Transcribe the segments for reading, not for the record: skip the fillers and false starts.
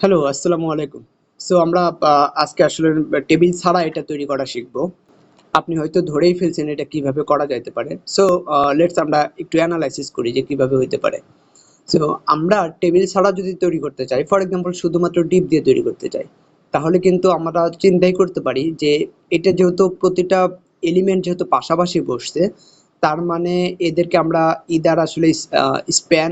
Hello, আসসালামু আলাইকুম। So আমরা আজকে আসলে টেবিল ছাড়া এটা তৈরি করা শিখব। আপনি হয়তো ধরেই ফেলছেন এটা কিভাবে করা যাইতে পারে। সো লেটস আমরা একটু এনালাইসিস করি যে কিভাবে হইতে পারে। সো আমরা টেবিল ছাড়া যদি তৈরি করতে চাই, ফর এক্সাম্পল শুধুমাত্র ডিপ দিয়ে তৈরি করতে চাই, তাহলে কিন্তু আমরা চিন্তাই করতে পারি যে এটা যেহেতু প্রতিটা এলিমেন্ট যেহেতু পাশাপাশি বসছে, তার মানে এদেরকে আমরা ইদার আসলে স্প্যান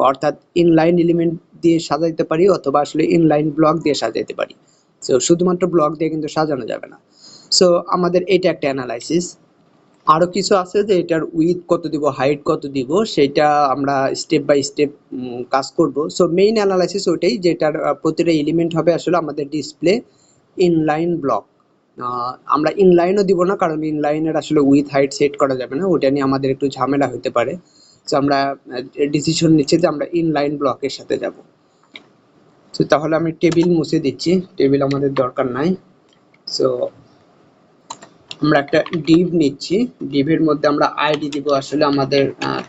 অর্থাৎ ইনলাইন এলিমেন্ট দিয়ে সাজাইতে পারি অথবা আসলে ইনলাইন ব্লক দিয়ে সাজাইতে পারি। সো শুধুমাত্র ব্লক দিয়ে কিন্তু সাজানো যাবে না। সো আমাদের এটা একটা অ্যানালাইসিস। আরো কিছু আছে যে এটার উইথ কত দিব, হাইট কত দিব, সেটা আমরা স্টেপ বাই স্টেপ কাজ করব। সো মেইন অ্যানালাইসিস ওইটাই, যেটার প্রতিটা এলিমেন্ট হবে আসলে আমাদের ডিসপ্লে ইনলাইন ব্লক। আমরা ইনলাইনও দিব না, কারণ ইনলাইনের আসলে উইথ হাইট সেট করা যাবে না, ওটা নিয়ে আমাদের একটু ঝামেলা হতে পারে। সো আমরা ডিসিশন নিচ্ছি যে আমরা ইনলাইন ব্লকের সাথে যাব। তো তাহলে আমি টেবিল মুছে দিচ্ছি, টেবিল আমাদের দরকার নাই। সো আমরা একটা ডিভ নিচ্ছি, ডিভের মধ্যে আমরা আইডি দিব আসলে আমাদের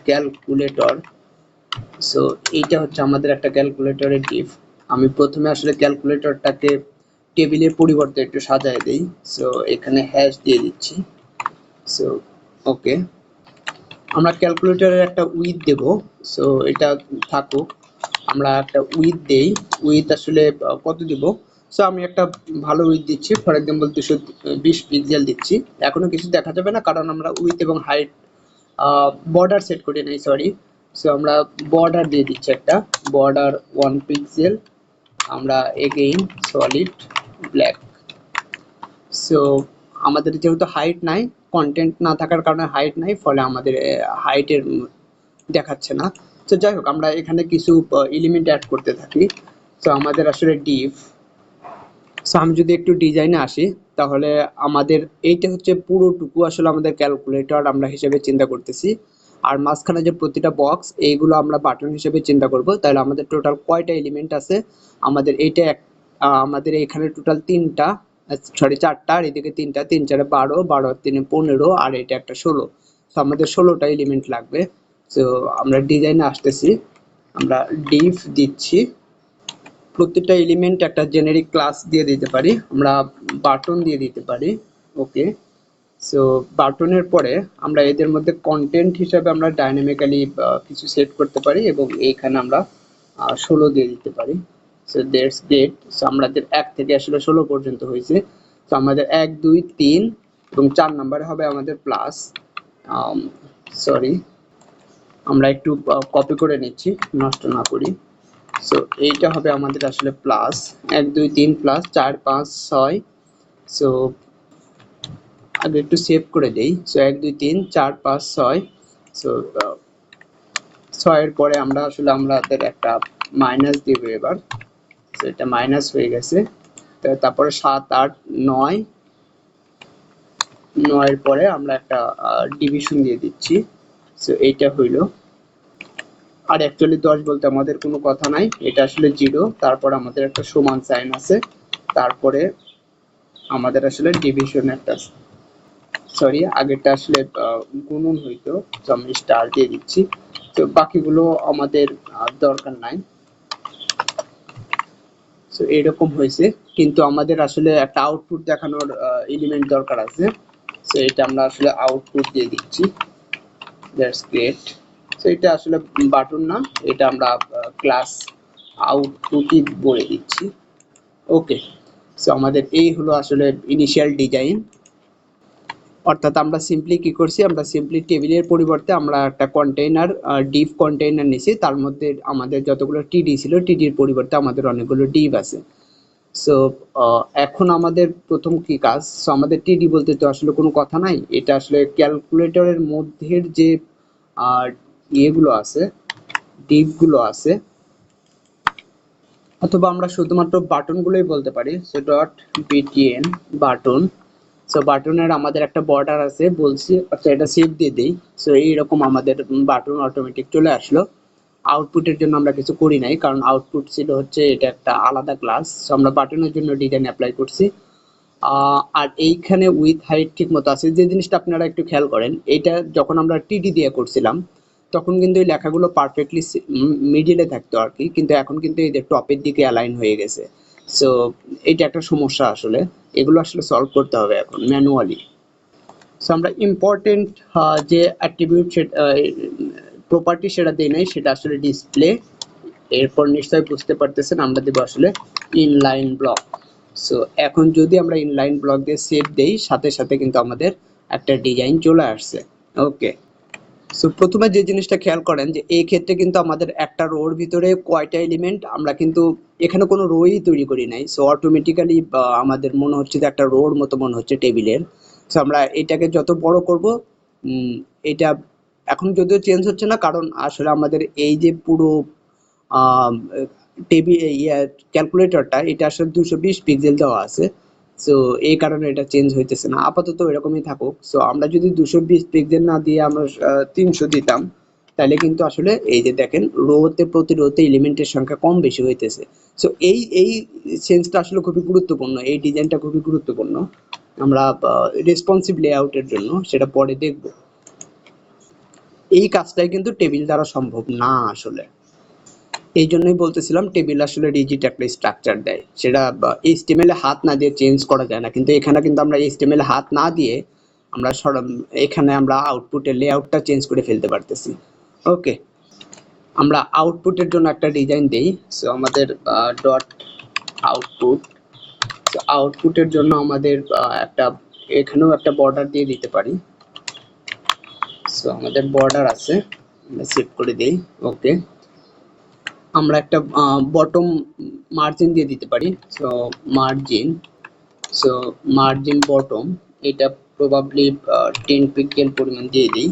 ক্যালকুলেটর। সো এইটা হচ্ছে আমাদের একটা ক্যালকুলেটরের ডিভ। আমি প্রথমে আসলে ক্যালকুলেটরটাকে টেবিলের পরিবর্তে একটু সাজায় দেই। সো এখানে হ্যাশ দিয়ে দিচ্ছি। সো ওকে, আমরা ক্যালকুলেটরের একটা উইথ দেব। সো এটা থাকুক, আমরা একটা উইথ দেই। উইথ আসলে কত দিব? সো আমি একটা ভালো উইথ দিচ্ছি, ফর এক্সাম্পল 220 পিক্সেল দিচ্ছি। এখনো কিছু দেখা যাবে না, কারণ আমরা উইথ এবং হাইট বর্ডার সেট করি নাই, সরি। সো আমরা বর্ডার দিয়ে দিচ্ছি, একটা বর্ডার 1 পিক্সেল। আমরা এগেইন সলিড ব্ল্যাক। সো আমাদের যেহেতু হাইট নাই, কন্টেন্ট না থাকার কারণে হাইট নাই, ফলে আমাদের হাইটের দেখাচ্ছে না। তো যাই হোক, আমরা এখানে কিছু এলিমেন্ট অ্যাড করতে থাকি। তো আমাদের আসলে ডিভ। সো আমি যদি একটু ডিজাইনে আসি, তাহলে আমাদের এইটা হচ্ছে পুরোটুকু আসলে আমাদের ক্যালকুলেটর আমরা হিসেবে চিন্তা করতেছি। আর মাঝখানে যে প্রতিটা বক্স, এইগুলো আমরা বাটন হিসেবে চিন্তা করব। তাহলে আমাদের টোটাল কয়টা এলিমেন্ট আছে? আমাদের এইটা আমাদের এখানে টোটাল তিনটা, সরি চারটা, আর এদিকে তিনটা, 3 4 12, 12 আর 3 15, আর এটা একটা 16। তো আমাদের 16টা এলিমেন্ট লাগবে। তো আমরা ডিজাইনে আসতেছি, আমরা ডিভ দিচ্ছি। প্রত্যেকটা এলিমেন্ট একটা জেনেরিক ক্লাস দিয়ে দিতে পারি, আমরা বাটন দিয়ে দিতে পারি। ওকে, সো বাটনের পরে আমরা এদের মধ্যে কন্টেন্ট হিসাবে আমরা ডাইনামিক্যালি কিছু সেট করতে পারি, এবং এইখানে আমরা 16 দিয়ে দিতে পারি। So that's great. সো আমাদের 1 থেকে আসলে 16 পর্যন্ত হয়েছে। তো আমাদের 1 2 3 এবং 4 নম্বরে হবে আমাদের প্লাস। সরি, আমরা একটু কপি করে নিচ্ছি, নষ্ট না করি। সো এইটা হবে আমাদের আসলে প্লাস 1 2 3 প্লাস 4 5 6। সো আগে একটু সেভ করে দেই। সো 1 2 3 4 5 6। সো 6 এর পরে আমরা আসলে আমাদের একটা মাইনাস দিব এবার। সো এটা মাইনাস হয়ে গেছে। তারপরে 7 8 9, 9 এর পরে আমরা একটা ডিভিশন দিয়ে দিচ্ছি। সো এইটা হইল। আর অ্যাকচুয়ালি 10 বলতে আমাদের কোনো কথা নাই, এটা আসলে 0। তারপর আমাদের একটা সমান সাইন আছে, তারপরে আমাদের আসলে ডিভিশন একটা, সরি আগেরটা আসলে গুণন হইতো। তো আমি স্টার দিয়ে দিচ্ছি। তো বাকিগুলো আমাদের দরকার নাই। সো এরকম হয়েছে, কিন্তু আমাদের আসলে একটা আউটপুট দেখানোর এলিমেন্ট দরকার আছে। সো এটা আমরা আসলে আউটপুট দিয়ে দিচ্ছি। That's great. সো এটা আসলে বাটন না, এটা আমরা ক্লাস আউটপুটই বলে দিচ্ছি। ওকে, সো আমাদের এই হলো আসলে ইনিশিয়াল ডিজাইন। অর্থাৎ আমরা সিম্পলি কি করছি, আমরা সিম্পলি টেবিলের পরিবর্তে আমরা একটা কন্টেইনার, ডিভ কন্টেইনার নিছি। তার মধ্যে আমাদের যতগুলো টিডি ছিল, টিডির পরিবর্তে আমাদের অনেকগুলো ডিভ আছে। সো এখন আমাদের প্রথম কি কাজ? সো আমাদের টিডি বলতে তো আসলে কোনো কথা নাই, এটা আসলে ক্যালকুলেটরের মধ্যের যে ইয়েগুলো আছে, ডিভগুলো আছে, অথবা আমরা শুধুমাত্র বাটনগুলোই বলতে পারি। So dot BTN button. So বাটনের আমাদের একটা বর্ডার আছে বলছি, আচ্ছা এটা সেভ দিয়ে দিই। সো এইরকম আমাদের বাটন অটোমেটিক চলে আসলো। আউটপুটের জন্য আমরা কিছু করি নাই, কারণ আউটপুট ছিল হচ্ছে এটা একটা আলাদা ক্লাস। সো আমরা বাটনের জন্য ডিজাইন অ্যাপ্লাই করছি। আর এইখানে উইথ হাইট ঠিক মতো আছে। যে জিনিসটা আপনারা একটু খেয়াল করেন, এটা যখন আমরা টিডি দিয়ে করছিলাম, তখন কিন্তু এই লেখাগুলো পারফেক্টলি মিডিলে থাকতো আর কি, কিন্তু এখন কিন্তু এই যে টপের দিকে অ্যালাইন হয়ে গেছে। সো এটা একটা সমস্যা আসলে, এগুলো আসলে সলভ করতে হবে এখন ম্যানুয়ালি। সো আমরা ইম্পর্টেন্ট যে অ্যাট্রিবিউট প্রপার্টি সেটা দিই নাই, সেটা আসলে ডিসপ্লে। এরপর নিশ্চয়ই বুঝতে পারতেছেন আমরা দেবো আসলে ইনলাইন ব্লক। সো এখন যদি আমরা ইনলাইন ব্লক দিয়ে সেভ দেই, সাথে সাথে কিন্তু আমাদের একটা ডিজাইন চলে আসছে। ওকে, সো প্রথমে যে জিনিসটা খেয়াল করেন যে এই ক্ষেত্রে কিন্তু আমাদের একটা রোর ভিতরে কয়টা এলিমেন্ট, আমরা কিন্তু এখানে কোনো রোই তৈরি করি নাই। সো অটোমেটিক্যালি আমাদের মনে হচ্ছে যে একটা রোর মতো মনে হচ্ছে টেবিলের। সো আমরা এটাকে যত বড় করব, এটা এখন যদিও চেঞ্জ হচ্ছে না, কারণ আসলে আমাদের এই যে পুরো টেবিল ক্যালকুলেটরটা, এটা আসলে 220 পিক্সেল দেওয়া আছে। সো এই কারণে এটা চেঞ্জ হইতেছে না, আপাতত এরকমই থাকুক। সো আমরা যদি 220 পিক্সেল না দিয়ে আমরা 300 দিতাম, তাহলে কিন্তু আসলে এই যে দেখেন রোতে প্রতি রোতে এলিমেন্টের সংখ্যা কম বেশি হইতেছে। সো এই চেঞ্জটা আসলে খুবই গুরুত্বপূর্ণ, এই ডিজাইনটা খুবই গুরুত্বপূর্ণ। আমরা রেসপন্সিভ লেআউটের জন্য সেটা পরে দেখব। এই কাজটাই কিন্তু টেবিল দ্বারা সম্ভব না আসলে। এই জন্যই বলতেছিলাম টেবিল আসলে রিজিড একটা স্ট্রাকচার দেয়, সেটা এইচটিএমএল এ হাত না দিয়ে চেঞ্জ করা যায় না, কিন্তু এখানে কিন্তু আমরা এইচটিএমএল এ হাত না দিয়ে আমরা এখানে আমরা আউটপুটের লেআউটটা চেঞ্জ করে ফেলতে পারতেছি। ওকে, আমরা আউটপুটের জন্য একটা ডিজাইন দেই। সো আমাদের ডট আউটপুট, আউটপুটের জন্য আমাদের একটা এখানেও একটা বর্ডার দিয়ে দিতে পারি। সো আমাদের বর্ডার আছে, আমরা সেভ করে দেই। ওকে, আমরা একটা বটম মার্জিন দিয়ে দিতে পারি। সো মার্জিন বটম, এটা প্রবাবলি 10 পিক্সেল পরিমাণ দিয়ে দিই,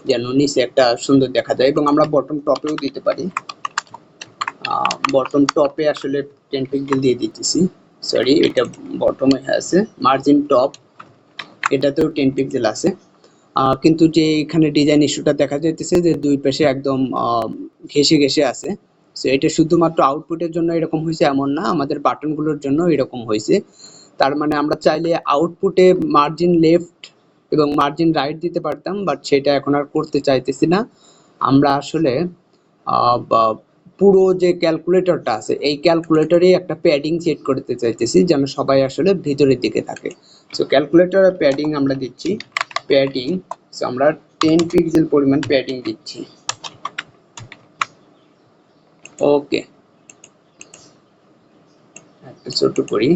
যেন নিচে একটা সুন্দর দেখা যায়। এবং আমরা বটম টপেও দিতে পারি, বটম টপে আসলে 10 পিক্সেল দিয়ে দিতেছি। সরি, এটা বটমে আছে, মার্জিন টপ এটাতেও 10 পিক্সেল আছে। কিন্তু যে এখানে ডিজাইন ইস্যুটা দেখা যাইতেছে যে দুই পাশে একদম ঘেঁষে ঘেঁষে আছে। সো এটা শুধুমাত্র আউটপুটের জন্য এরকম হয়েছে এমন না, আমাদের বাটনগুলোর জন্য এরকম হয়েছে। তার মানে আমরা চাইলে আউটপুটে মার্জিন লেফট এবং মার্জিন রাইট দিতে পারতাম, বাট সেটা এখন আর করতে চাইতেছি না। আমরা আসলে পুরো যে ক্যালকুলেটরটা আছে, এই ক্যালকুলেটরে একটা প্যাডিং সেট করতে চাইতেছি যেন সবাই আসলে ভিতরের দিকে থাকে। সো ক্যালকুলেটরের প্যাডিং আমরা দিচ্ছি, প্যাডিং, সো আমরা 10 পিক্সেল পরিমাণ প্যাডিং দিচ্ছি। ওকে, একটা ছোট করি।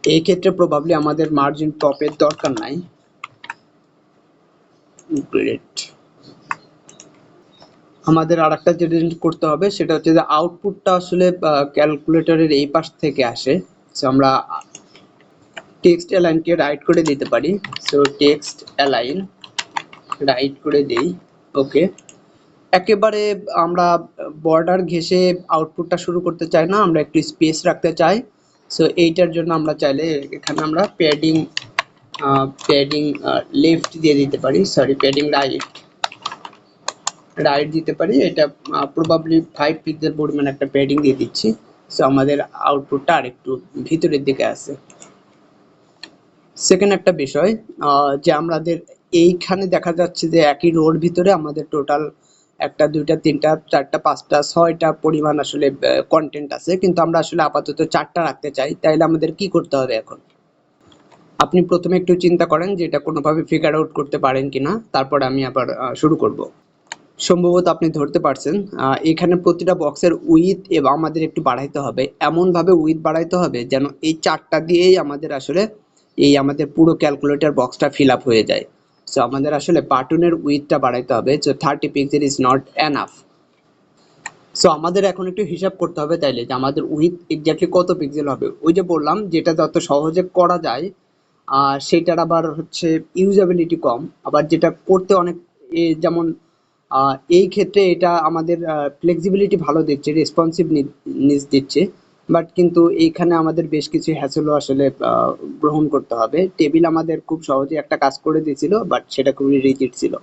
এই ক্ষেত্রে প্রবাবলি আমাদের মার্জিন টপের দরকার নাই। গ্রেট, আমাদের আরেকটা যেটা করতে হবে সেটা হচ্ছে যে আউটপুটটা আসলে ক্যালকুলেটরের এই পাশ থেকে আসে। সো আমরা টেক্সট অ্যালাইনকে রাইট করে দিতে পারি। সো টেক্সট অ্যালাইন রাইট করে দেই। ওকে, একেবারে আমরা বর্ডার ঘেঁষে আউটপুটটা শুরু করতে চাই না, আমরা একটু স্পেস রাখতে চাই। সো এইটার জন্য আমরা চাইলে এখানে আমরা প্যাডিং লেফট দিয়ে দিতে পারি, সরি প্যাডিং রাইট দিতে পারি। এটা প্রবাবলি 5 পিক্সেল পরিমাণ একটা প্যাডিং দিয়ে দিচ্ছি। সো আমাদের আউটপুটটা আরেকটু ভিতরের দিকে আছে। সেকেন্ড একটা বিষয়, যে আমাদের এইখানে দেখা যাচ্ছে যে একই রোর ভিতরে আমাদের টোটাল 1 2 3 4 5 6টা পরিমাণ আসলে কন্টেন্ট আছে, কিন্তু আমরা আসলে আপাতত 4টা রাখতে চাই। তাইলে আমাদের কি করতে হবে এখন? আপনি প্রথমে একটু চিন্তা করেন যে এটা কোনোভাবে ফিগার আউট করতে পারেন কিনা, তারপর আমি আবার শুরু করব। সম্ভবত আপনি ধরতে পারছেন, এখানে প্রতিটা বক্সের উইথ এবং আমাদের একটু বাড়াইতে হবে, এমনভাবে উইথ বাড়াইতে হবে যেন এই 4টা দিয়েই আমাদের আসলে এই আমাদের পুরো ক্যালকুলেটর বক্সটা ফিল আপ হয়ে যায়। সো আমাদের আসলে বাটনের উইথটা বাড়াইতে হবে। So 30 pixel is not enough. So আমাদের এখন একটু হিসাব করতে হবে তাইলে যে আমাদের উইথ এক্স্যাক্টলি কত পিক্সেল হবে। ওই যে বললাম যেটা যত সহজে করা যায় সেটার আবার হচ্ছে ইউজাবিলিটি কম, আবার যেটা করতে অনেক যেমন এই ক্ষেত্রে এটা আমাদের ফ্লেক্সিবিলিটি ভালো দিচ্ছে, রেসপন্সিভনেস দিচ্ছে, বাট কিন্তু এইখানে আমাদের বেশ কিছু হ্যাসেলও আসলে গ্রহণ করতে হবে। টেবিল আমাদের খুব সহজে একটা কাজ করে দিয়েছিল, বাট সেটা খুবই রিজিড ছিল।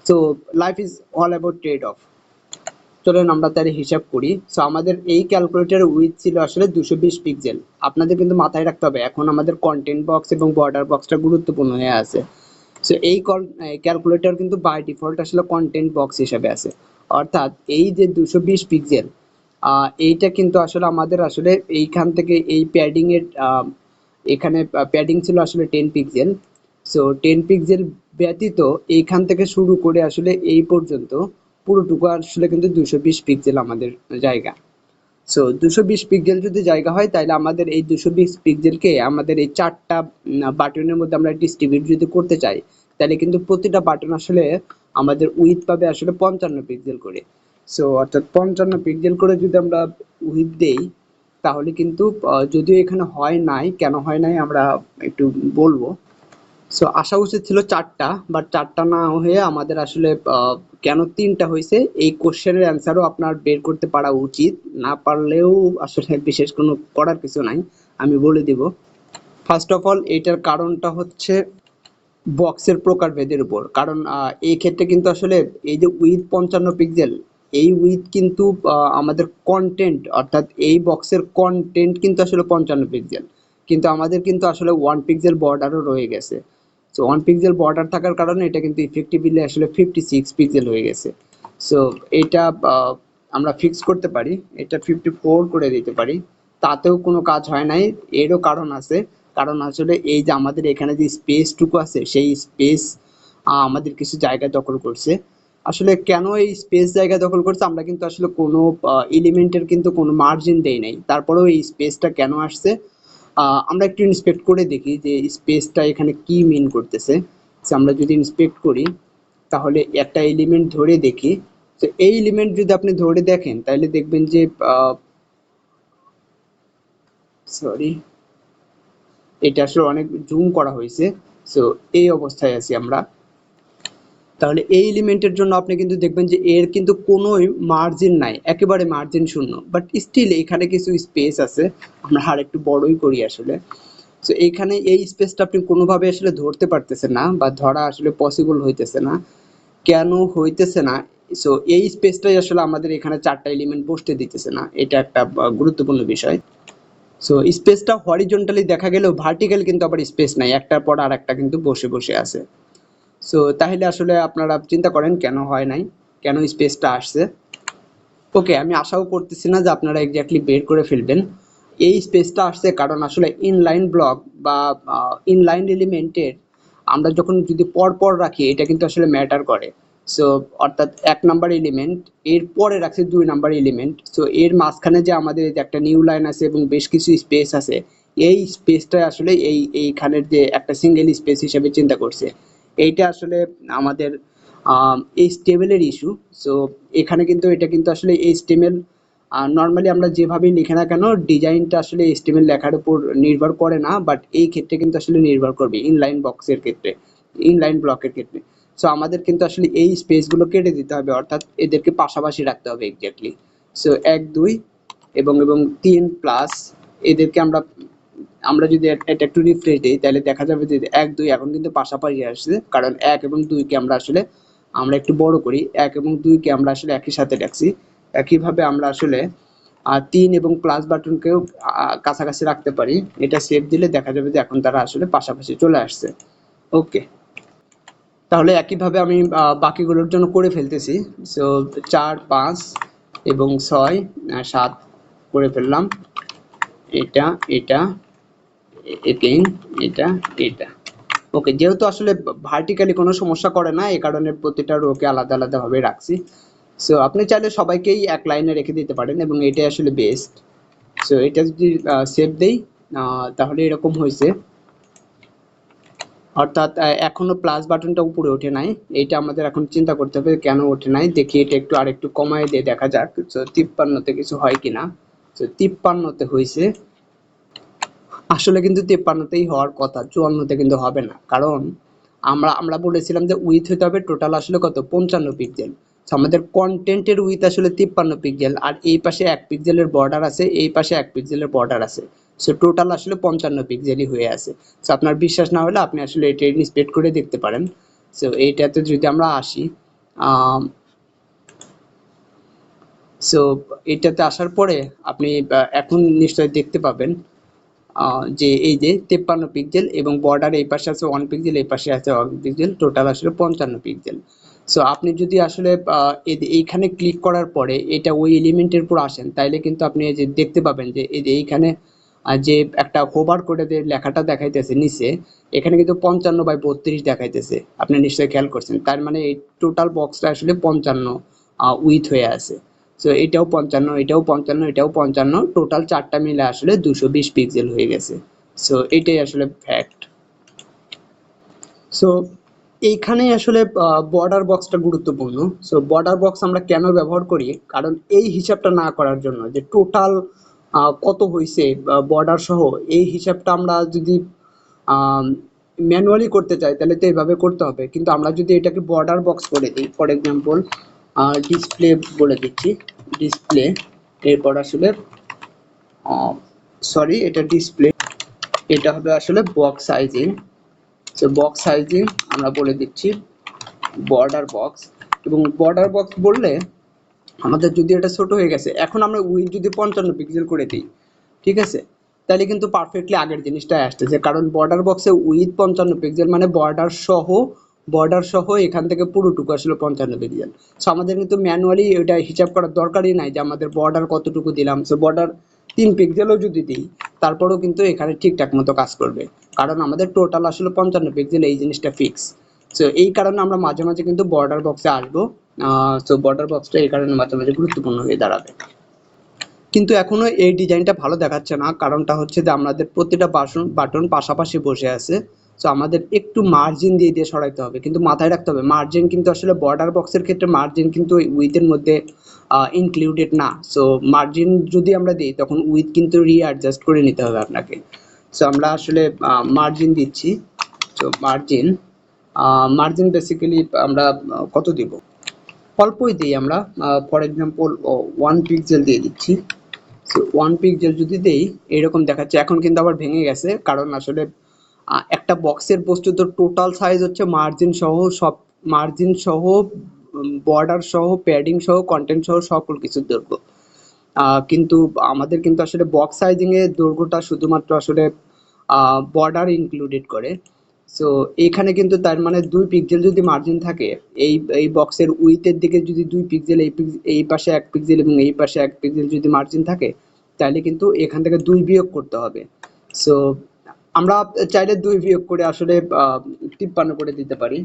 So life is all about trade of. চলুন আমরা তাহলে হিসাব করি। সো আমাদের এই ক্যালকুলেটরের উইথ ছিল আসলে 220 পিক্সেল। আপনাদের কিন্তু মাথায় রাখতে হবে এখন আমাদের কন্টেন্ট বক্স এবং বর্ডার বক্সটা গুরুত্বপূর্ণ হয়ে আছে। সো এই ক্যালকুলেটর কিন্তু বাই ডিফল্ট আসলে কন্টেন্ট বক্স হিসেবে আছে। অর্থাৎ এই যে 220 পিক্সেল, এইটা কিন্তু আসলে আমাদের আসলে এইখান থেকে এই প্যাডিং এর এখানে প্যাডিং ছিল আসলে 10 পিক্সেল। সো 10 পিক্সেল ব্যতীত এইখান থেকে শুরু করে আসলে এই পর্যন্ত পুরোটুকু আসলে কিন্তু 220 পিক্সেল আমাদের জায়গা। সো 220 পিক্সেল যদি জায়গা হয়, তাহলে আমাদের এই 220 পিক্সেলকে আমাদের এই চারটা বাটনের মধ্যে আমরা ডিস্ট্রিবিউট যদি করতে চাই, তাহলে কিন্তু প্রতিটা বাটন আসলে আমাদের উইথ পাবে আসলে 55 পিক্সেল করে। সো অর্থাৎ 55 পিক্সেল করে যদি আমরা উইথ দেই, তাহলে কিন্তু যদিও এখানে হয় নাই, কেন হয় নাই আমরা একটু বলবো। সো আসা উচিত ছিল চারটা, বাট চারটা না হয়ে আমাদের আসলে কেন তিনটা হয়েছে এই কোশ্চেনের অ্যান্সারও আপনার বের করতে পারা উচিত। না পারলেও আসলে বিশেষ কোনো করার কিছু নাই, আমি বলে দিব। ফার্স্ট অফ অল এইটার কারণটা হচ্ছে বক্সের প্রকারভেদের উপর। কারণ এই ক্ষেত্রে কিন্তু আসলে এই যে উইথ 55 পিক্সেল, এই উইথ কিন্তু আমাদের কন্টেন্ট, অর্থাৎ এই বক্সের কন্টেন্ট কিন্তু আসলে 55 পিক্সেল, কিন্তু আমাদের কিন্তু আসলে 1 পিক্সেল বর্ডারও রয়ে গেছে। সো 1 পিক্সেল বর্ডার থাকার কারণে এটা কিন্তু ইফেক্টিভলি আসলে 56 পিক্সেল হয়ে গেছে। সো এটা আমরা ফিক্স করতে পারি, এটা 54 করে দিতে পারি, তাতেও কোনো কাজ হয় নাই। এরও কারণ আছে। কারণ আসলে এই যে আমাদের এখানে যে স্পেসটুকু আছে, সেই স্পেস আমাদের কিছু জায়গা দখল করছে। আসলে কেন এই স্পেস জায়গা দখল করছে, আমরা কিন্তু আসলে কোনো এলিমেন্টের কিন্তু কোনো মার্জিন দেই নাই, তারপরেও এই স্পেসটা কেন আসছে আমরা একটু ইন্সপেক্ট করে দেখি যে স্পেসটা এখানে কি মিন করতেছে। So, আমরা যদি ইন্সপেক্ট করি, তাহলে একটা এলিমেন্ট ধরে দেখি। তো এই এলিমেন্ট যদি আপনি ধরে দেখেন, তাহলে দেখবেন যে সরি, এটা আসলে অনেক জুম করা হয়েছে। সো এই অবস্থায় আছি আমরা। তাহলে এই এলিমেন্টের জন্য আপনি কিন্তু দেখবেন যে এর কিন্তু কোনো মার্জিন নাই, একেবারে মার্জিন শূন্য, বাট স্টিল এখানে কিছু স্পেস আছে। আমরা আর একটু বড়ই করি আসলে। সো এইখানে এই স্পেসটা আপনি কোনোভাবে আসলে ধরতে পারতেছেন না, বা ধরা আসলে পসিবল হইতেছে না। কেন হইতেছে না? সো এই স্পেসটাই আসলে আমাদের এখানে চারটা এলিমেন্ট বসতে দিতেছে না, এটা একটা গুরুত্বপূর্ণ বিষয়। সো স্পেসটা হরিজন্টালি দেখা গেলেও ভার্টিক্যাল কিন্তু আবার স্পেস নাই, একটার পর আর একটা কিন্তু বসে বসে আছে। সো তাহলে আসলে আপনারা চিন্তা করেন কেন হয় নাই, কেন স্পেসটা আসছে। ওকে, আমি আশাও করতেছি না যে আপনারা এক্স্যাক্টলি বের করে ফেলবেন। এই স্পেসটা আসছে কারণ আসলে ইনলাইন ব্লক বা ইনলাইন এলিমেন্টের আমরা যখন যদি পর পর রাখি, এটা কিন্তু আসলে ম্যাটার করে। সো অর্থাৎ 1 নাম্বার এলিমেন্ট, এর পরে রাখছে 2 নাম্বার এলিমেন্ট। সো এর মাঝখানে যে আমাদের এই যে একটা নিউ লাইন আছে এবং বেশ কিছু স্পেস আছে, এই স্পেসটা আসলে এইখানের যে একটা সিঙ্গেল স্পেস হিসেবে চিন্তা করছে। এইটা আসলে আমাদের HTML এর ইস্যু। সো এখানে কিন্তু এটা কিন্তু আসলে HTML নরমালি আমরা যেভাবেই লিখি না কেন, ডিজাইনটা আসলে HTML লেখার উপর নির্ভর করে না, বাট এই ক্ষেত্রে কিন্তু আসলে নির্ভর করবে ইনলাইন বক্সের ক্ষেত্রে, ইনলাইন ব্লকের ক্ষেত্রে। সো আমাদের কিন্তু আসলে এই স্পেসগুলো কেটে দিতে হবে, অর্থাৎ এদেরকে পাশাপাশি রাখতে হবে এক্স্যাক্টলি। সো 1 2 এবং 3 প্লাস এদেরকে আমরা আমরা যদি এটা একটু রিফ্রেশ দিই, তাহলে দেখা যাবে যে 1 2 এখন কিন্তু পাশাপাশি আসছে, কারণ 1 এবং 2 কে আমরা আসলে আমরা একটু বড় করি, 1 এবং 2 কে আমরা আসলে একই সাথে রাখছি। একইভাবে আমরা আসলে 3 এবং প্লাস বাটনকেও কাছাকাছি রাখতে পারি। এটা সেভ দিলে দেখা যাবে যে এখন তারা আসলে পাশাপাশি চলে আসছে। ওকে, তাহলে একইভাবে আমি বাকিগুলোর জন্য করে ফেলতেছি। সো 4 5 এবং 6 7 করে ফেললাম। এটা এটা এগেইন এটা এটা। ওকে, যেহেতু আসলে ভার্টিক্যালি কোনো সমস্যা করে না, এই কারণে প্রতিটা রোকে আলাদা আলাদা ভাবে রাখছি। সো আপনি চাইলে সবাইকেই এক লাইনে রেখে দিতে পারেন এবং এটাই আসলে বেস্ট। সো এটা যদি সেভ দেই, তাহলে এরকম হয়েছে। অর্থাৎ এখনো প্লাস বাটনটা উপরে ওঠে নাই। এটা আমাদের এখন চিন্তা করতে হবে কেন ওঠে নাই। দেখি এটা একটু আরেকটু কমায় দিয়ে দেখা যাক। সো 53তে কিছু হয় কিনা। সো 53তে হয়েছে। আসলে কিন্তু 53তেই হওয়ার কথা, 54তে কিন্তু হবে না। কারণ আমরা আমরা বলেছিলাম যে উইথ হতে হবে টোটাল আসলে কত, 55 পিক্সেল। আমাদের কন্টেন্টের উইথ আসলে 53 পিক্সেল, আর এই পাশে 1 পিক্সেলের বর্ডার আছে, এই পাশে 1 পিক্সেলের বর্ডার আছে। সো টোটাল আসলে 55 পিক্সেলই হয়ে আছে। সো আপনার বিশ্বাস না হলে আপনি আসলে এটা ইন্সপেক্ট করে দেখতে পারেন। সো এইটাতে যদি আমরা আসি, সো এটাতে আসার পরে আপনি এখন নিশ্চয়ই দেখতে পাবেন যে এই যে 53 পিক্সেল এবং বর্ডার এই পাশে আছে 1 পিক্সেল, এই পাশে আছে 1 পিক্সেল, টোটাল আসলে 55 পিক্সেল। সো আপনি যদি আসলে এইখানে ক্লিক করার পরে এটা ওই এলিমেন্টের উপর আসেন, তাইলে কিন্তু আপনি এই যে দেখতে পাবেন যে এই যে এইখানে যে একটা হোভার করে যে লেখাটা দেখাইতেছে নিচে, এখানে কিন্তু 55/32 দেখাইতেছে। আপনি নিশ্চয়ই খেয়াল করছেন। তার মানে এই টোটাল বক্সটা আসলে 55 উইথ হয়ে আছে। সো এটাও 55, এটাও 55, এটাও 55, টোটাল চারটা মিলে আসলে 220 পিক্সেল হয়ে গেছে। সো এটাই আসলে ফ্যাক্ট। সো এইখানে আসলে বর্ডার বক্সটা গুরুত্বপূর্ণ। সো বর্ডার বক্স আমরা কেন ব্যবহার করি, কারণ এই হিসাবটা না করার জন্য যে টোটাল কত হয়েছে বর্ডার সহ, এই হিসাবটা আমরা যদি ম্যানুয়ালি করতে চাই তাহলে তো এইভাবে করতে হবে, কিন্তু আমরা যদি এটাকে বর্ডার বক্স করে দিই, ফর এক্সাম্পল ডিসপ্লে বলে দিচ্ছি, ডিসপ্লে, এরপর আসলে সরি এটা ডিসপ্লে, এটা হবে আসলে box sizing. So box sizing আমরা বলে দিচ্ছি বর্ডার বক্স, এবং বর্ডার বক্স বললে আমাদের যদি এটা ছোট হয়ে গেছে, এখন আমরা উইথ যদি 55 পিক্সেল করে দিই, ঠিক আছে, তাহলে কিন্তু পারফেক্টলি আগের জিনিসটাই আসতেছে, কারণ বর্ডার বক্সে উইথ 55 পিক্সেল মানে বর্ডার সহ এখান থেকে পুরোটুকু আসলে 55 পিক্সেল। সো আমাদের কিন্তু ম্যানুয়ালি এটা হিসাব করার দরকারই নাই যে আমাদের বর্ডার কতটুকু দিলাম। সো বর্ডার 3 পিক্সেলও যদি দিই তারপরেও কিন্তু এখানে ঠিকঠাক মতো কাজ করবে, কারণ আমাদের টোটাল আসলে 55 পিক্সেল, এই জিনিসটা ফিক্স। সো এই কারণে আমরা মাঝে মাঝে কিন্তু বর্ডার বক্সে আসবো। সো বর্ডার বক্সটা এই কারণে মাঝে মাঝে গুরুত্বপূর্ণ হয়ে দাঁড়াবে। কিন্তু এখনো এই ডিজাইনটা ভালো দেখাচ্ছে না, কারণটা হচ্ছে যে আমাদের প্রতিটা বাটন পাশাপাশি বসে আছে। সো আমাদের একটু মার্জিন দিয়ে দিয়ে সরাইতে হবে, কিন্তু মাথায় রাখতে হবে মার্জিন কিন্তু আসলে বর্ডার বক্সের ক্ষেত্রে মার্জিন কিন্তু উইথের মধ্যে ইনক্লুডেড না। সো মার্জিন যদি আমরা দিই তখন উইথ কিন্তু রিঅ্যাডজাস্ট করে নিতে হবে আপনাকে। সো আমরা আসলে মার্জিন দিচ্ছি। সো মার্জিন বেসিক্যালি আমরা কত দিব, অল্পই দিই আমরা, ফর এক্সাম্পল 1 পিক্সেল দিয়ে দিচ্ছি। সো 1 পিক্সেল যদি দেই এরকম দেখাচ্ছে। এখন কিন্তু আবার ভেঙে গেছে, কারণ আসলে একটা বক্সের বস্তুত টোটাল সাইজ হচ্ছে মার্জিন সহ সব, মার্জিন সহ বর্ডার সহ প্যাডিং সহ কন্টেন্ট সহ সকল কিছুর দৈর্ঘ্য। কিন্তু আমাদের কিন্তু আসলে বক্স সাইজিং এর দৈর্ঘ্যটা শুধুমাত্র আসলে বর্ডার ইনক্লুডেড করে। সো এইখানে কিন্তু তার মানে 2 পিক্সেল যদি মার্জিন থাকে, এই বক্সের উইথের দিকে যদি 2 পিক্সেল, এই পাশে 1 পিক্সেল এবং এই পাশে 1 পিক্সেল যদি মার্জিন থাকে, তাহলে কিন্তু এখান থেকে 2 বিয়োগ করতে হবে। সো আমরা চাইলে 2 বিয়োগ করে আসলে 53 করে দিতে পারি।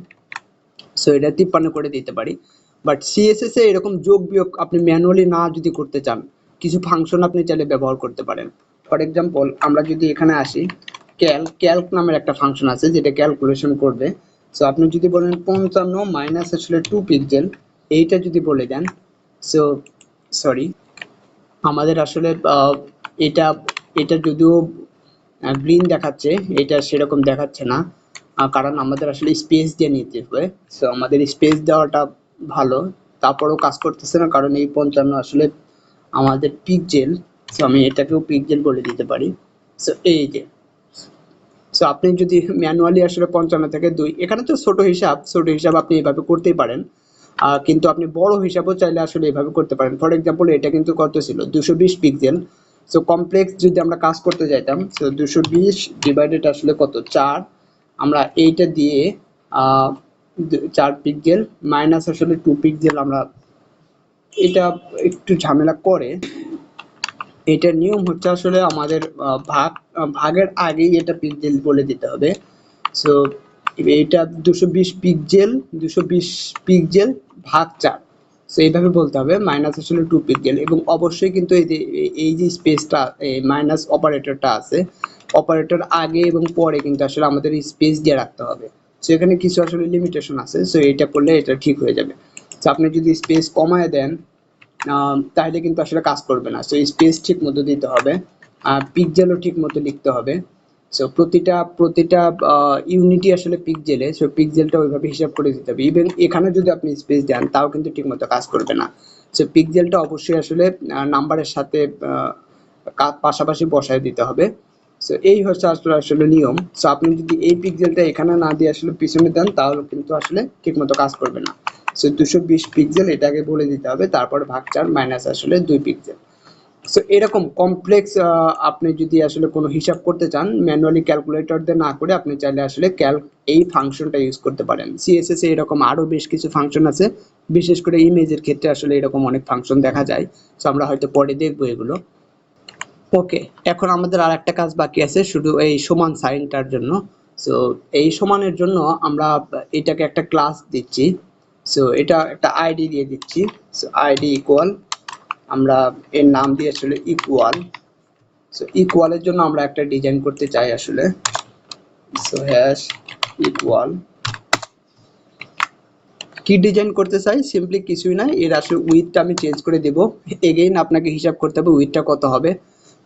সো এটা 53 করে দিতে পারি। বাট সিএসএস এ এরকম যোগ বিয়োগ আপনি ম্যানুয়ালি না যদি করতে চান, কিছু ফাংশন আপনি চাইলে ব্যবহার করতে পারেন। ফর এক্সাম্পল আমরা যদি এখানে আসি, ক্যালক নামের একটা ফাংশন আছে যেটা ক্যালকুলেশন করবে। সো আপনি যদি বলেন 55 মাইনাস আসলে 2 পিক্সেল, এইটা যদি বলে দেন, সো সরি আমাদের আসলে এটা এটা যদিও গ্রিন দেখাচ্ছে, এটা সেরকম দেখাচ্ছে না, কারণ আমাদের আসলে স্পেস দিয়ে নিতে হবে। সো আমাদের স্পেস দেওয়াটা ভালো, তারপরেও কাজ করতেছে না, কারণ এই 55 আসলে আমাদের পিক্সেল। সো আমি এটাকেও পিক্সেল বলে দিতে পারি। সো এই যে, সো আপনি যদি ম্যানুয়ালি আসলে 55 থেকে 2, এখানে তো ছোট হিসাব আপনি এভাবে করতেই পারেন, কিন্তু আপনি বড় হিসাবও চাইলে আসলে এভাবে করতে পারেন। ফর এক্সাম্পল এটা কিন্তু কত ছিল, 220 পিক্সেল। সো কমপ্লেক্স যদি আমরা কাজ করতে যাইতাম, সো 220 ডিভাইডেড আসলে কত 4, আমরা এইটা দিয়ে 4 পিক্সেল মাইনাস আসলে 2 পিক্সেল, আমরা এটা একটু ঝামেলা করে। এটার নিয়ম হচ্ছে আসলে আমাদের ভাগের আগেই এটা পিক্সেল বলে দিতে হবে। সো এটা 220 পিক্সেল, 220 পিক্সেল ভাগ 4, সো এইভাবে বলতে হবে, মাইনাস আসলে 2 পিক্সেল। এবং অবশ্যই কিন্তু এই যে স্পেসটা মাইনাস অপারেটরটা আছে, অপারেটর আগে এবং পরে কিন্তু আসলে আমাদের স্পেস দিয়ে রাখতে হবে। সো এখানে কিছু আসলে লিমিটেশন আছে, সো এটা করলে এটা ঠিক হয়ে যাবে। সো আপনি যদি স্পেস কমায় দেন তাহলে কিন্তু আসলে কাজ করবে না। সো স্পেস ঠিক মতো দিতে হবে, পিক্সেলও ঠিক মতো লিখতে হবে। সো প্রতিটা ইউনিটই আসলে পিক্সেলে, সো পিক্সেলটা ওইভাবে হিসাব করে দিতে হবে। ইভেন এখানে যদি আপনি স্পেস দেন তাও কিন্তু ঠিক মতো কাজ করবে না। সো পিক্সেলটা অবশ্যই আসলে নাম্বারের সাথে পাশাপাশি বসায় দিতে হবে। সো এই হচ্ছে আসলে নিয়ম। সো আপনি যদি এই পিক্সেলটা এখানে না দিয়ে আসলে পিছনে দেন তাহলে কিন্তু আসলে ঠিক মতো কাজ করবে না। সো 220 পিক্সেল এটাকে বলে দিতে হবে, তারপরে ভাগ 4 মাইনাস আসলে 2 পিক্সেল। সো এরকম কমপ্লেক্স আপনি যদি আসলে কোনো হিসাব করতে চান ম্যানুয়ালি ক্যালকুলেটর দিয়ে না করে আপনি চাইলে আসলে এই ফাংশনটা ইউজ করতে পারেন। সিএসএস এ এরকম আরো বেশ কিছু ফাংশন আছে, বিশেষ করে ইমেজের ক্ষেত্রে আসলে এরকম অনেক ফাংশন দেখা যায়। সো আমরা হয়তো পরে দেখবো এগুলো। ওকে, এখন আমাদের আর একটা কাজ বাকি আছে শুধু এই সমান সাইনটার জন্য। সো এই সমানের জন্য আমরা এটাকে একটা ক্লাস দিচ্ছি। সো এটা একটা আইডি দিয়ে দিচ্ছি। সো আইডি ইকুয়াল, আমরা এর নাম দিয়ে আসলে ইকুয়াল। সো ইকুয়ালের জন্য আমরা একটা ডিজাইন করতে চাই আসলে। সো হ্যাশ ইকুয়াল, কি ডিজাইন করতে চাই, সিম্পলি কিছুই না, এর আসলে উইথটা আমি চেঞ্জ করে দেব। এগেইন আপনাকে হিসাব করতে হবে উইথটা কত হবে।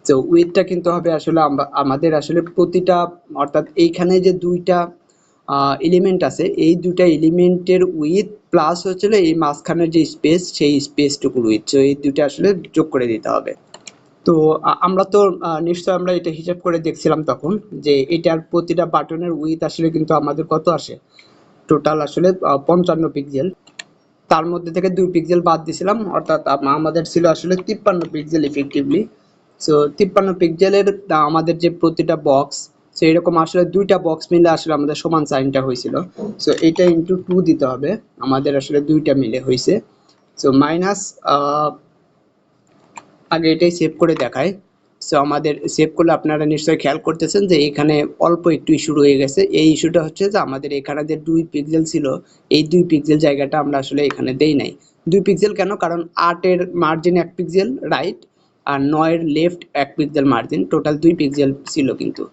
তো উইথটা কিন্তু হবে আসলে আমাদের আসলে প্রতিটা, অর্থাৎ এইখানে যে দুইটা এলিমেন্ট আছে এই দুইটা এলিমেন্টের উইথ প্লাস হচ্ছে এই মাঝখানের যে স্পেস সেই স্পেসটুকুর উইথ, তো এই দুইটা আসলে যোগ করে দিতে হবে। তো আমরা তো নিশ্চয় আমরা এটা হিসাব করে দেখছিলাম তখন যে এটার প্রতিটা বাটনের উইথ আসলে কিন্তু আমাদের কত আসে, টোটাল আসলে 55 পিক্সেল। তার মধ্যে থেকে 2 পিক্সেল বাদ দিয়েছিলাম, অর্থাৎ আমাদের ছিল আসলে 53 পিক্সেল ইফেক্টিভলি। সো 53 পিক্সেলের আমাদের যে প্রতিটা বক্স, সো এরকম আসলে দুইটা বক্স মিলে আসলে আমাদের সমান সাইনটা হয়েছিল। সো এটা ইন্টু 2 দিতে হবে, আমাদের আসলে দুইটা মিলে হয়েছে। সো মাইনাস, আগে এটাই সেভ করে দেখায়। সো আমাদের সেভ করলে আপনারা নিশ্চয়ই খেয়াল করতেছেন যে এখানে অল্প একটু ইস্যু রয়ে গেছে। এই ইস্যুটা হচ্ছে যে আমাদের এখানে যে 2 পিক্সেল ছিল এই 2 পিক্সেল জায়গাটা আমরা আসলে এখানে দেই নাই। 2 পিক্সেল কেন, কারণ 8 এর মার্জিন 1 পিক্সেল রাইট আর 9 এর left 1 pixel margin, total 2 pixel ছিল কিন্তু।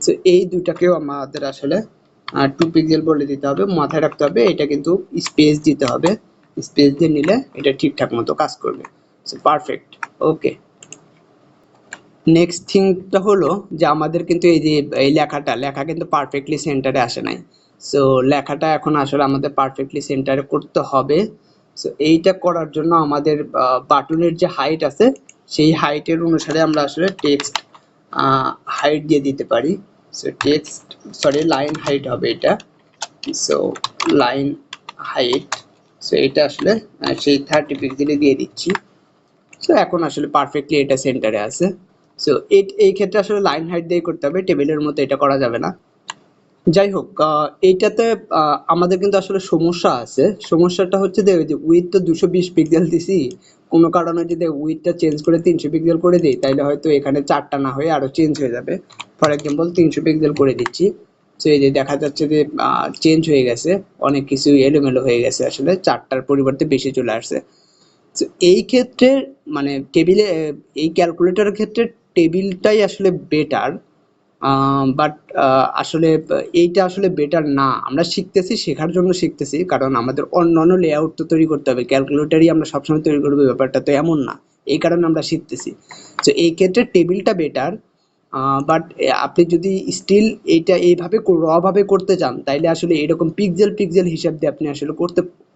সো এই দুটাকেও আমাদের আসলে 2 পিক্সেল বলে দিতে হবে, মাথায় রাখতে হবে এটা কিন্তু স্পেস দিতে হবে, স্পেস দিয়ে নিলে এটা ঠিকঠাক মতো কাজ করবে। So perfect. ওকে, নেক্সট থিংটা হলো যে আমাদের কিন্তু এই যে এই লেখা কিন্তু পারফেক্টলি সেন্টারে আসে নাই। সো লেখাটা এখন আসলে আমাদের পারফেক্টলি সেন্টারে করতে হবে। সো এইটা করার জন্য আমাদের বাটনের যে হাইট আছে সেই হাইটের অনুসারে আমরা আসলে টেক্সট হাইট দিয়ে দিতে পারি। So text, sorry, line height হবে এটা। সো লাইন হাইট, সো এটা আসলে সেই 30 পিক্সেলে দিয়ে দিচ্ছি। সো এখন আসলে পারফেক্টলি এটা সেন্টারে আছে। সো এই ক্ষেত্রে আসলে লাইন হাইট দিয়ে করতে হবে, টেবিলের মতো এটা করা যাবে না। যাই হোক, এইটাতে আমাদের কিন্তু আসলে সমস্যা আছে। সমস্যাটা হচ্ছে যে উইথ তো 220 পিক্সেল দিছি, কোনো কারণে যদি উইথটা চেঞ্জ করে 300 পিক্সেল করে দিই তাহলে হয়তো এখানে 4টা না হয়ে আরো চেঞ্জ হয়ে যাবে। ফর এক্সাম্পল 300 পিক্সেল করে দিচ্ছি। সো এই যে দেখা যাচ্ছে যে চেঞ্জ হয়ে গেছে, অনেক কিছু এলোমেলো হয়ে গেছে, আসলে 4টার পরিবর্তে বেশি চলে আসছে। তো এই ক্ষেত্রে মানে টেবিলে, এই ক্যালকুলেটরের ক্ষেত্রে টেবিলটাই আসলে বেটার। বাট আসলে এইটা আসলে বেটার না, আমরা শিখতেছি, শেখার জন্য শিখতেছি, কারণ আমাদের অন্যান্য লেআউট তো তৈরি করতে হবে, ক্যালকুলেটরই আমরা সবসময় তৈরি করবো ব্যাপারটা তো এমন না, এই কারণে আমরা শিখতেছি। তো এই ক্ষেত্রে টেবিলটা বেটার। বাট আপনি যদি স্টিল এইটা এইভাবে ভাবে করতে চান তাইলে আসলে এরকম পিক্সেল পিক্সেল হিসাব দিয়ে আপনি আসলে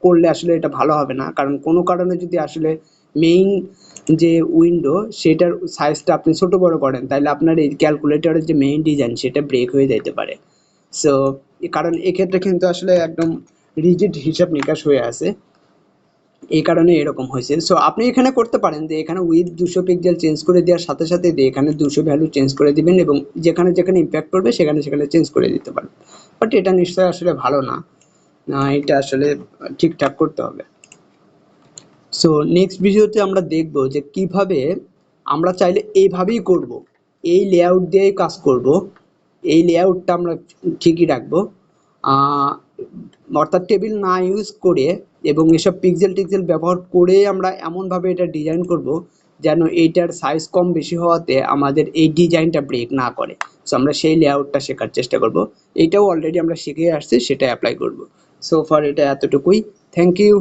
করলে আসলে এটা ভালো হবে না, কারণ কোনো কারণে যদি আসলে মেইন যে উইন্ডো সেটার সাইজটা আপনি ছোট বড় করেন তাহলে আপনার এই ক্যালকুলেটরের যে মেইন ডিজাইন সেটা ব্রেক হয়ে যেতে পারে। সো কারণ এক্ষেত্রে কিন্তু আসলে একদম রিজিড হিসাব নিকাশ হয়ে আছে, এই কারণে এরকম হয়েছে। সো আপনি এখানে করতে পারেন যে এখানে উইথ 200 পিক্সেল চেঞ্জ করে দেওয়ার সাথে সাথে দিয়ে এখানে 200 ভ্যালু চেঞ্জ করে দিবেন এবং যেখানে যেখানে ইম্প্যাক্ট করবে সেখানে সেখানে চেঞ্জ করে দিতে পারেন। বাট এটা নিশ্চয়ই আসলে ভালো না, এটা আসলে ঠিকঠাক করতে হবে। সো নেক্সট ভিডিওতে আমরা দেখব যে কিভাবে আমরা চাইলে এইভাবেই করব, এই লেআউট দিয়েই কাজ করব, এই লেআউটটা আমরা ঠিকই রাখবো, অর্থাৎ টেবিল না ইউজ করে এবং এসব পিক্সেল টিক্সেল ব্যবহার করে আমরা এমনভাবে এটা ডিজাইন করব যেন এইটার সাইজ কম বেশি হওয়াতে আমাদের এই ডিজাইনটা ব্রেক না করে। সো আমরা সেই লেআউটটা শেখার চেষ্টা করব, এইটাও অলরেডি আমরা শিখে আসছি, সেটা অ্যাপ্লাই করব। সো ফার এটা এতটুকুই, থ্যাংক ইউ।